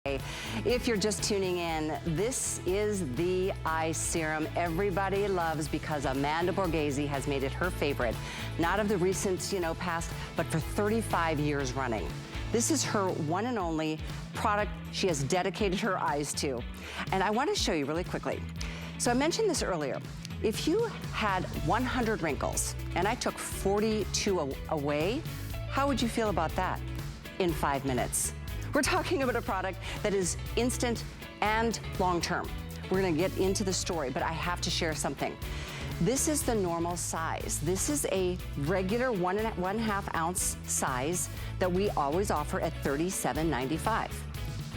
If you're just tuning in, this is the eye serum everybody loves because Amanda Borghese has made it her favorite, not of the recent, past, but for 35 years running. This is her one and only product she has dedicated her eyes to. And I want to show you really quickly. So I mentioned this earlier. If you had 100 wrinkles and I took 42 away, how would you feel about that in 5 minutes? We're talking about a product that is instant and long-term. We're gonna get into the story, but I have to share something. This is the normal size. This is a regular 1.5 ounce size that we always offer at $37.95.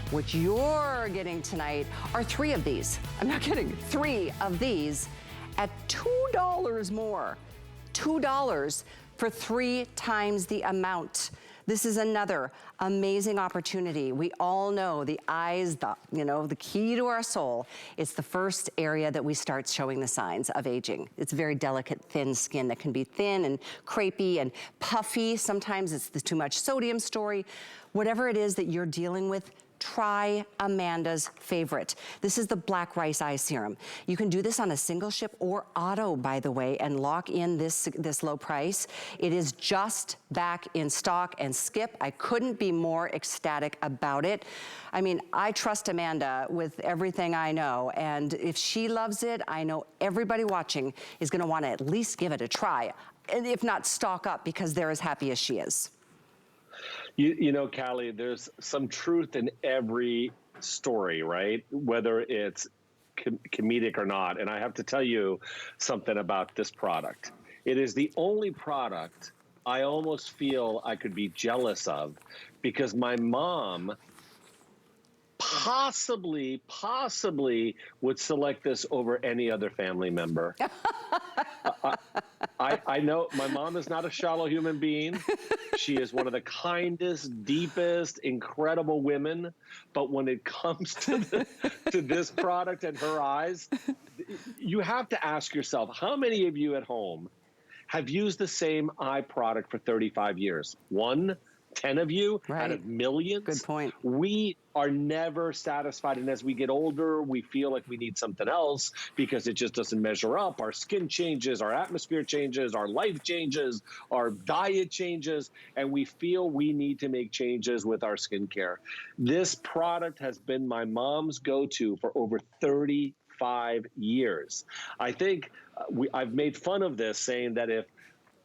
What you're getting tonight are 3 of these. I'm not kidding, 3 of these at $2 more. $2 for 3 times the amount. This is another amazing opportunity. We all know the eyes, the key to our soul. It's the first area that we start showing the signs of aging. It's very delicate, thin skin that can be thin and crepey and puffy. Sometimes it's the too much sodium story. Whatever it is that you're dealing with, try Amanda's favorite. This is the Black Rice Eye Serum. You can do this on a single ship or auto, by the way, and lock in this low price. It is just back in stock, and Skip, I couldn't be more ecstatic about it. I mean, I trust Amanda with everything I know, and if she loves it, I know everybody watching is gonna wanna at least give it a try, and if not stock up, because they're as happy as she is. You know, Callie, there's some truth in every story, right? Whether it's comedic or not. And I have to tell you something about this product. It is the only product I almost feel I could be jealous of, because my mom possibly would select this over any other family member. I know my mom is not a shallow human being. She is one of the kindest, deepest, incredible women. But when it comes to this product and her eyes, you have to ask yourself, how many of you at home have used the same eye product for 35 years? 1, 10 of you out of millions? Good point. We are never satisfied, and as we get older, we feel like we need something else because it just doesn't measure up. Our skin changes, our atmosphere changes, our life changes, our diet changes, and we feel we need to make changes with our skincare. This product has been my mom's go-to for over 35 years. I think I've made fun of this, saying that if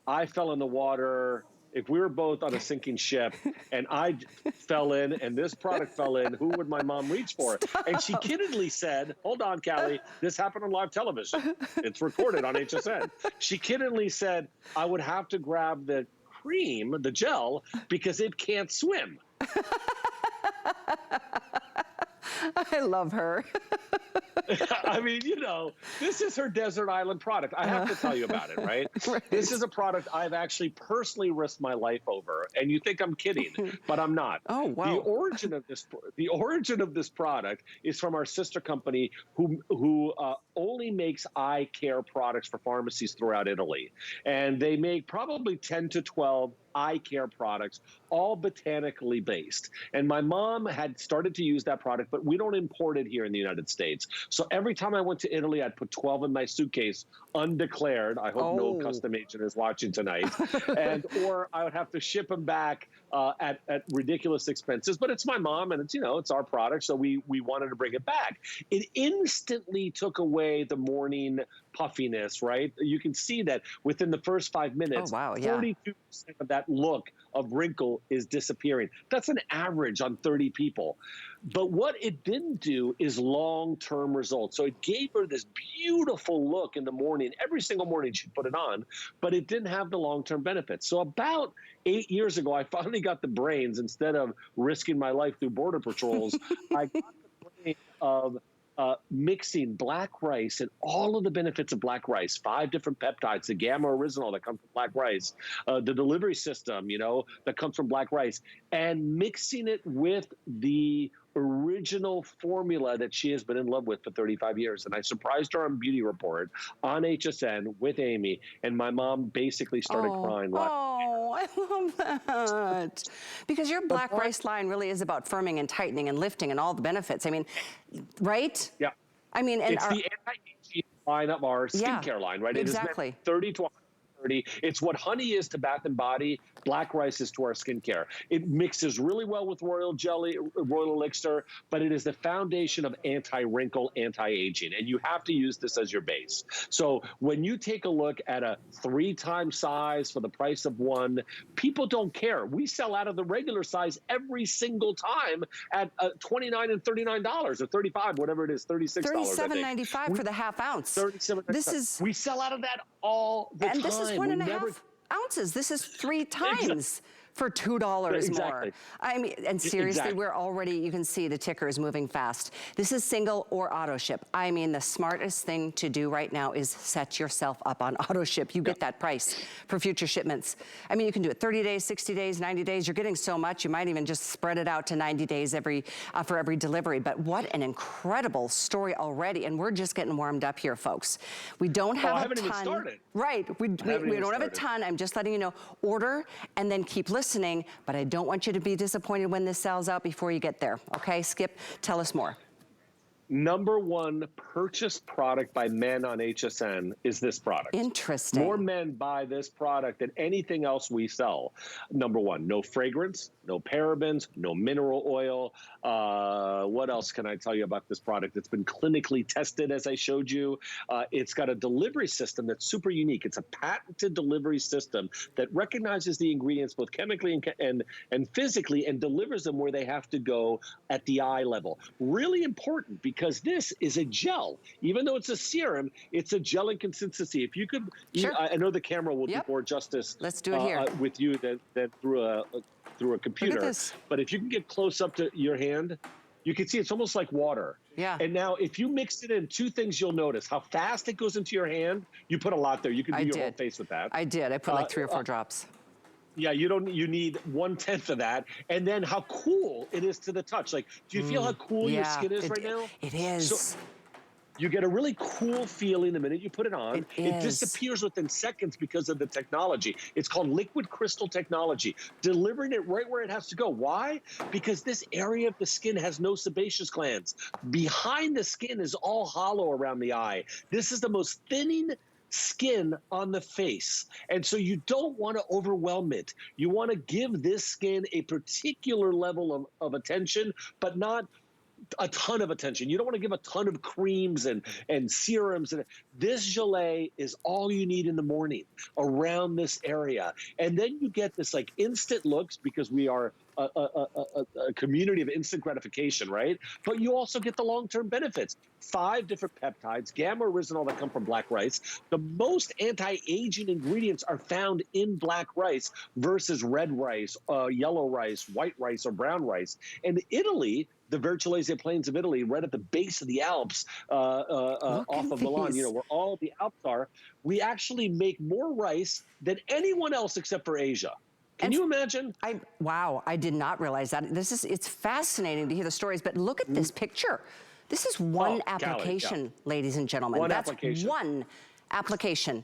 I fell in the water, if we were both on a sinking ship and I fell in and this product fell in, who would my mom reach for? Stop. And she kiddingly said, hold on, Callie, this happened on live television. It's recorded on HSN. She kiddingly said, I would have to grab the cream, the gel, because it can't swim. I love her. I mean, this is her desert island product. I have to tell you about it, right? Right. This is a product I've actually personally risked my life over. And you think I'm kidding, but I'm not. Oh, wow. The origin of this product is from our sister company who only makes eye care products for pharmacies throughout Italy. And they make probably 10 to 12 eye care products, all botanically based. And my mom had started to use that product, but we don't import it here in the United States. So every time I went to Italy, I'd put 12 in my suitcase, undeclared. I hope no custom agent is watching tonight. Or I would have to ship them back at ridiculous expenses. But it's my mom, and it's our product, so we wanted to bring it back. It instantly took away the morning puffiness, right? You can see that within the first 5 minutes, 42% of that look of wrinkle is disappearing. That's an average on 30 people. But what it didn't do is long-term results. So it gave her this beautiful look in the morning. Every single morning she'd put it on, but it didn't have the long-term benefits. So about 8 years ago, I finally got the brains, instead of risking my life through border patrols, I got the brain of mixing black rice and all of the benefits of black rice, 5 different peptides, the gamma oryzanol that comes from black rice, the delivery system, that comes from black rice, and mixing it with the original original formula that she has been in love with for 35 years. And I surprised her on Beauty Report on HSN with Amy, and my mom basically started crying. Oh, I love that. Because your black rice line really is about firming and tightening and lifting and all the benefits. I mean, right? Yeah. I mean, and it's the anti-aging line of our skincare line, right? Exactly. It is 30 to 130. It's what honey is to Bath and Body. Black rice is to our skincare. It mixes really well with royal jelly, royal elixir, but it is the foundation of anti-wrinkle, anti-aging, and you have to use this as your base. So when you take a look at a 3-time size for the price of one, people don't care. We sell out of the regular size every single time at $29 and $39 or $35, whatever it is, $36. $37.95 for the half ounce. $37.95. We sell out of that all the time. And this is 1.5 ounces. This is 3 times for $2 more. I mean, and seriously, we're already, you can see the ticker is moving fast. This is single or auto ship. I mean, the smartest thing to do right now is set yourself up on auto ship. You get that price for future shipments. I mean, you can do it 30 days, 60 days, 90 days. You're getting so much, you might even just spread it out to 90 days for every delivery. But what an incredible story already. And we're just getting warmed up here, folks. We don't have a ton. I haven't even started. Right, we don't have a ton. I'm just letting you know, order and then keep listening. But I don't want you to be disappointed when this sells out before you get there. Okay, Skip, tell us more. #1 purchased product by men on HSN is this product. Interesting. More men buy this product than anything else we sell. #1, no fragrance, no parabens, no mineral oil. What else can I tell you about this product? It's been clinically tested, as I showed you. It's got a delivery system that's super unique. It's a patented delivery system that recognizes the ingredients both chemically and physically and delivers them where they have to go at the eye level. Really important, because this is a gel. Even though it's a serum, it's a gel in consistency. If you could, I know the camera will do more justice. Let's do it here with you than through a computer. Look at this. But if you can get close up to your hand, you can see it's almost like water. Yeah. And now if you mix it in, 2 things you'll notice. How fast it goes into your hand. You put a lot there. You can do your whole face with that. I did. I put like 3 or 4 drops. Yeah, you need 1/10 of that. And then how cool it is to the touch. Like, do you feel how cool your skin is right now? It is. So, you get a really cool feeling the minute you put it on. It disappears within seconds because of the technology. It's called liquid crystal technology, delivering it right where it has to go. Why? Because this area of the skin has no sebaceous glands. Behind the skin is all hollow around the eye. This is the most thinning skin on the face. And so you don't want to overwhelm it. You want to give this skin a particular level of attention, but not a ton of attention. You don't want to give a ton of creams and serums. And this gelée is all you need in the morning around this area. And then you get this like instant looks, because we are a community of instant gratification, right? But you also get the long-term benefits. 5 different peptides, gamma oryzanol that come from black rice. The most anti-aging ingredients are found in black rice versus red rice, yellow rice, white rice, or brown rice. And Italy, the Vercellese Plains of Italy, right at the base of the Alps, off of Milan, you know, where all the Alps are, we actually make more rice than anyone else except for Asia. Can you imagine? Wow, I did not realize that. It's fascinating to hear the stories, but look at this picture. This is one application, ladies and gentlemen. That's one application.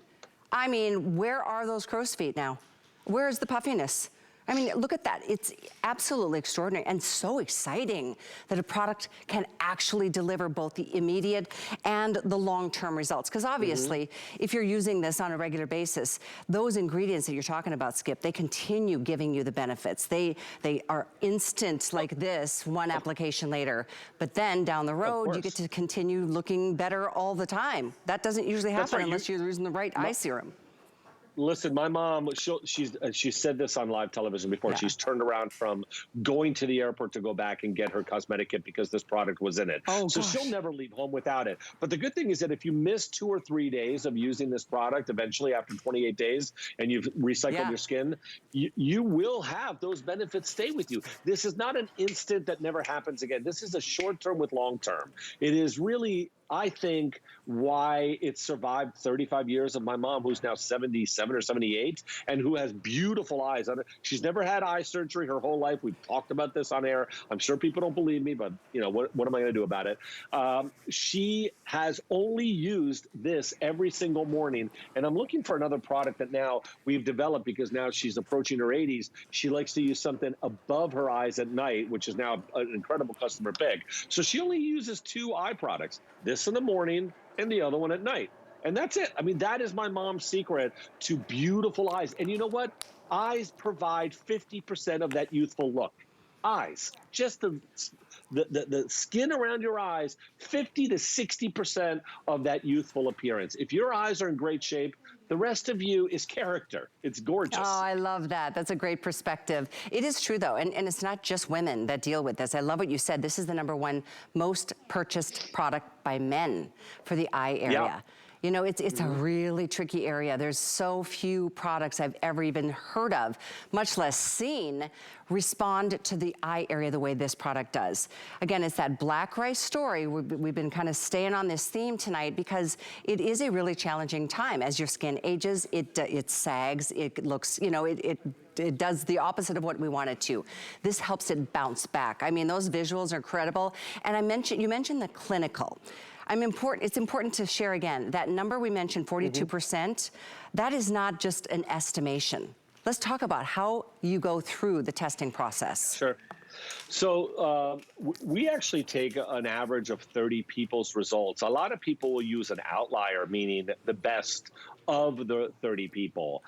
I mean, where are those crow's feet now? Where is the puffiness? I mean, look at that. It's absolutely extraordinary and so exciting that a product can actually deliver both the immediate and the long-term results. Because obviously, if you're using this on a regular basis, those ingredients that you're talking about, Skip, they continue giving you the benefits. They are instant like this, one application later. But then down the road, you get to continue looking better all the time. That doesn't usually happen unless you're using the right eye serum. Listen, my mom, she said this on live television before. Yeah. She's turned around from going to the airport to go back and get her cosmetic kit because this product was in it. Oh, so she'll never leave home without it. But the good thing is that if you miss 2 or 3 days of using this product, eventually after 28 days, and you've recycled your skin, you will have those benefits stay with you. This is not an instant that never happens again. This is a short term with long term. It is really I think, why it survived 35 years of my mom, who's now 77 or 78, and who has beautiful eyes. She's never had eye surgery her whole life. We've talked about this on air. I'm sure people don't believe me, but you know, what am I going to do about it? She has only used this every single morning, and I'm looking for another product that now we've developed, because now she's approaching her 80s. She likes to use something above her eyes at night, which is now an incredible customer pick. So she only uses 2 eye products, this in the morning and the other one at night. And that's it. I mean, that is my mom's secret to beautiful eyes. And you know what? Eyes provide 50% of that youthful look. Eyes, just the skin around your eyes, 50 to 60% of that youthful appearance. If your eyes are in great shape, the rest of you is character. It's gorgeous. Oh, I love that. That's a great perspective. It is true, though, and it's not just women that deal with this. I love what you said. This is the #1 most purchased product by men for the eye area. Yeah. You know, it's a really tricky area. There's so few products I've ever even heard of, much less seen, respond to the eye area the way this product does. Again, it's that black rice story. We've been kind of staying on this theme tonight because it is a really challenging time. As your skin ages, it sags, it looks, you know, it does the opposite of what we want it to. This helps it bounce back. I mean, those visuals are incredible. And you mentioned the clinical. It's important to share again, that number we mentioned, 42%, that is not just an estimation. Let's talk about how you go through the testing process. Sure. So we actually take an average of 30 people's results. A lot of people will use an outlier, meaning the best of the 30 people.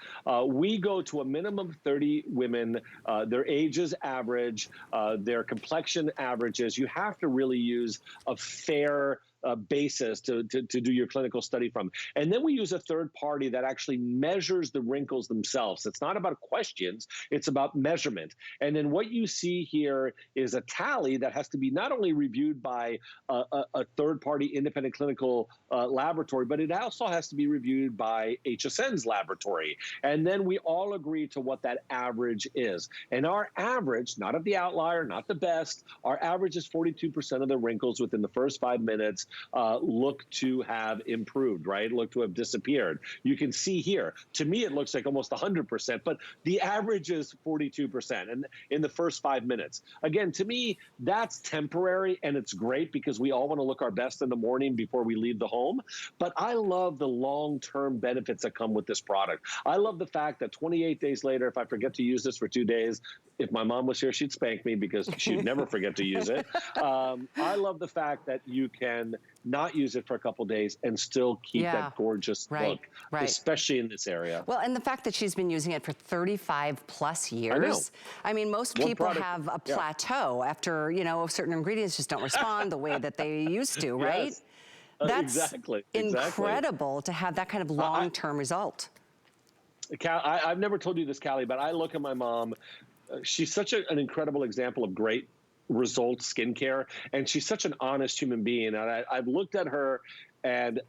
We go to a minimum of 30 women, their ages average, their complexion averages. You have to really use a fair basis to do your clinical study from. And then we use a third party that actually measures the wrinkles themselves. It's not about questions, it's about measurement. And then what you see here is a tally that has to be not only reviewed by a third party independent clinical laboratory, but it also has to be reviewed by HSN's laboratory. And then we all agree to what that average is. And our average, not of the outlier, not the best, our average is 42% of the wrinkles within the first 5 minutes look to have improved, right? Look to have disappeared. You can see here, to me, it looks like almost 100%, but the average is 42% and in the first 5 minutes. Again, to me, that's temporary and it's great because we all want to look our best in the morning before we leave the home. But I love the long-term benefits that come with this product. I love the fact that 28 days later, if I forget to use this for 2 days, if my mom was here, she'd spank me because she'd never forget to use it. I love the fact that you can not use it for a couple days and still keep that gorgeous look, especially in this area. Well, and the fact that she's been using it for 35 plus years. I mean, most people have a plateau after, you know, certain ingredients just don't respond the way that they used to, right? Yes. That's incredible to have that kind of long-term result. I've never told you this, Callie, but I look at my mom. She's such an incredible example of great results skincare, and she's such an honest human being. And I've looked at her, and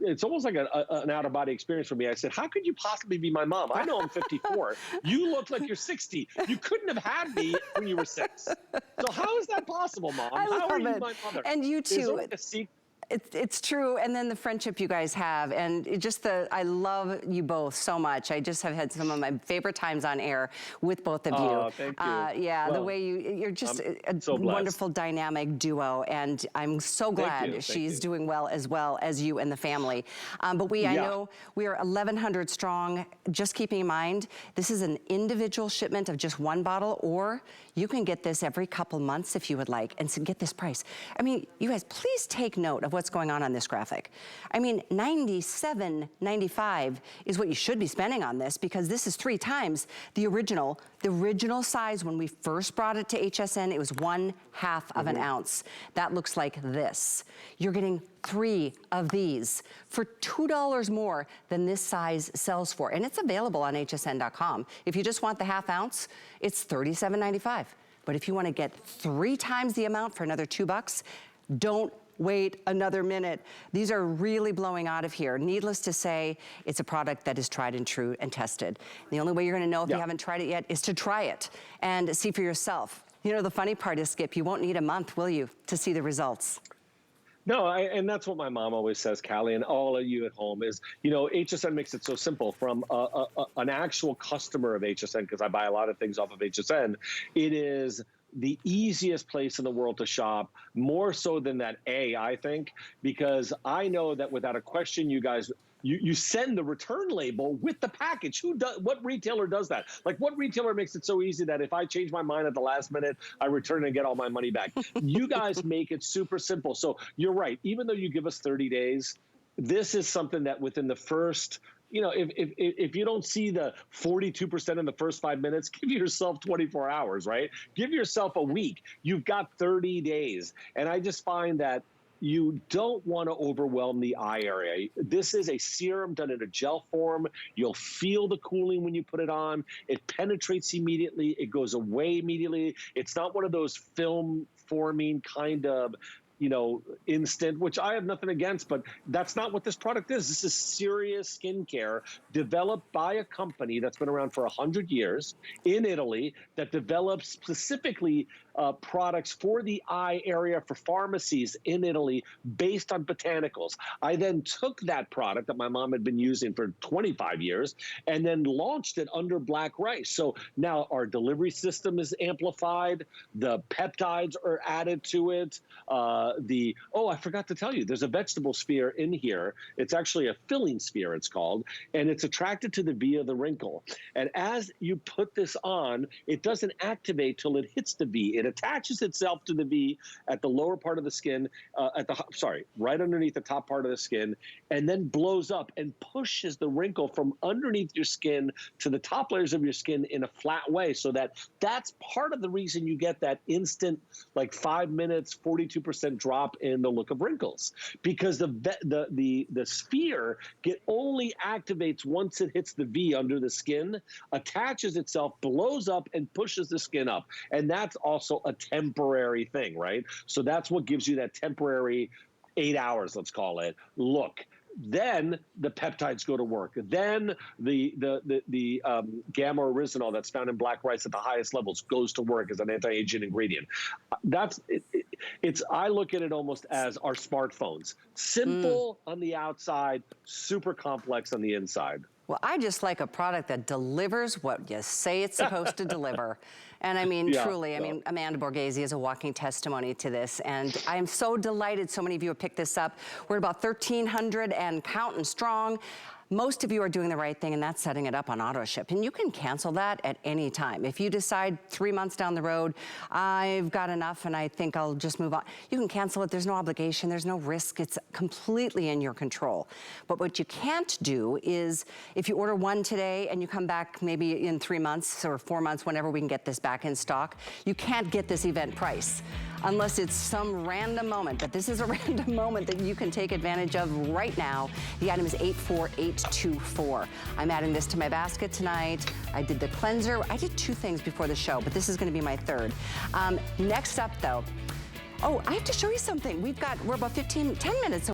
it's almost like an out-of-body experience for me. I said, how could you possibly be my mom? I know I'm 54. You look like you're 60. You couldn't have had me when you were 6. So how is that possible, Mom? How are you my mother? And you too. It's true, and then the friendship you guys have, and I love you both so much. I just have had some of my favorite times on air with both of you. Oh, thank you. Yeah, well, the way you're just a wonderful dynamic duo, and I'm so glad she's doing well as you and the family. But I know we are 1,100 strong. Just keeping in mind, this is an individual shipment of just 1 bottle, or you can get this every couple months if you would like, and get this price. I mean, you guys, please take note of what's going on this graphic. I mean, $97.95 is what you should be spending on this, because this is 3 times the original. The original size when we first brought it to HSN, it was 1/2 of an ounce. That looks like this. You're getting 3 of these for $2 more than this size sells for. And it's available on hsn.com. If you just want the 1/2 ounce, it's $37.95. But if you want to get 3 times the amount for another $2, don't wait another minute. These are really blowing out of here. Needless to say, it's a product that is tried and true and tested. The only way you're gonna know if you haven't tried it yet is to try it and see for yourself. You know, the funny part is, Skip, you won't need a month, will you, to see the results? No, and that's what my mom always says, Callie, and all of you at home is, you know, HSN makes it so simple. From an actual customer of HSN, because I buy a lot of things off of HSN, it is the easiest place in the world to shop, more so than that I think, because I know that without a question, you guys, you send the return label with the package. Who does? What retailer does that? Like, what retailer makes it so easy that if I change my mind at the last minute, I return and get all my money back? You guys make it super simple. So you're right. Even though you give us 30 days, this is something that within the first, you know, if you don't see the 42% in the first 5 minutes, give yourself 24 hours, right? Give yourself a week. You've got 30 days. And I just find that you don't want to overwhelm the eye area. This is a serum done in a gel form. You'll feel the cooling when you put it on. It penetrates immediately. It goes away immediately. It's not one of those film forming kind of, you know, instant, which I have nothing against, but that's not what this product is. This is serious skincare developed by a company that's been around for 100 years in Italy that develops specifically products for the eye area for pharmacies in Italy based on botanicals. I then took that product that my mom had been using for 25 years and then launched it under Black Rice. So now our delivery system is amplified. The peptides are added to it. I forgot to tell you, there's a vegetable sphere in here. It's actually a filling sphere, it's called, and it's attracted to the V of the wrinkle. And as you put this on, it doesn't activate till it hits the V. It attaches itself to the V at the lower part of the skin, right underneath the top part of the skin, and then blows up and pushes the wrinkle from underneath your skin to the top layers of your skin in a flat way. So that's part of the reason you get that instant, like 5 minutes, 42% drop in the look of wrinkles, because the sphere only activates once it hits the V under the skin, attaches itself, blows up, and pushes the skin up. And that's also a temporary thing, right? So that's what gives you that temporary 8 hours, let's call it, look. Then the peptides go to work. Then the gamma oryzanol that's found in black rice at the highest levels goes to work as an anti-aging ingredient. I look at it almost as our smartphones. Simple on the outside, super complex on the inside. Well, I just like a product that delivers what you say it's supposed to deliver. And I mean, truly, I mean, Amanda Borghese is a walking testimony to this. And I'm so delighted so many of you have picked this up. We're at about 1,300 and counting strong. Most of you are doing the right thing, and that's setting it up on auto ship. And you can cancel that at any time. If you decide 3 months down the road, I've got enough and I think I'll just move on, you can cancel it. There's no obligation, there's no risk. It's completely in your control. But what you can't do is, if you order one today and you come back maybe in 3 months or 4 months, whenever we can get this back in stock, you can't get this event price unless it's some random moment. But this is a random moment that you can take advantage of right now. The item is 84824. I'm adding this to my basket tonight. I did the cleanser. I did 2 things before the show, but this is gonna be my 3rd. Next up though, I have to show you something. We're about 10 minutes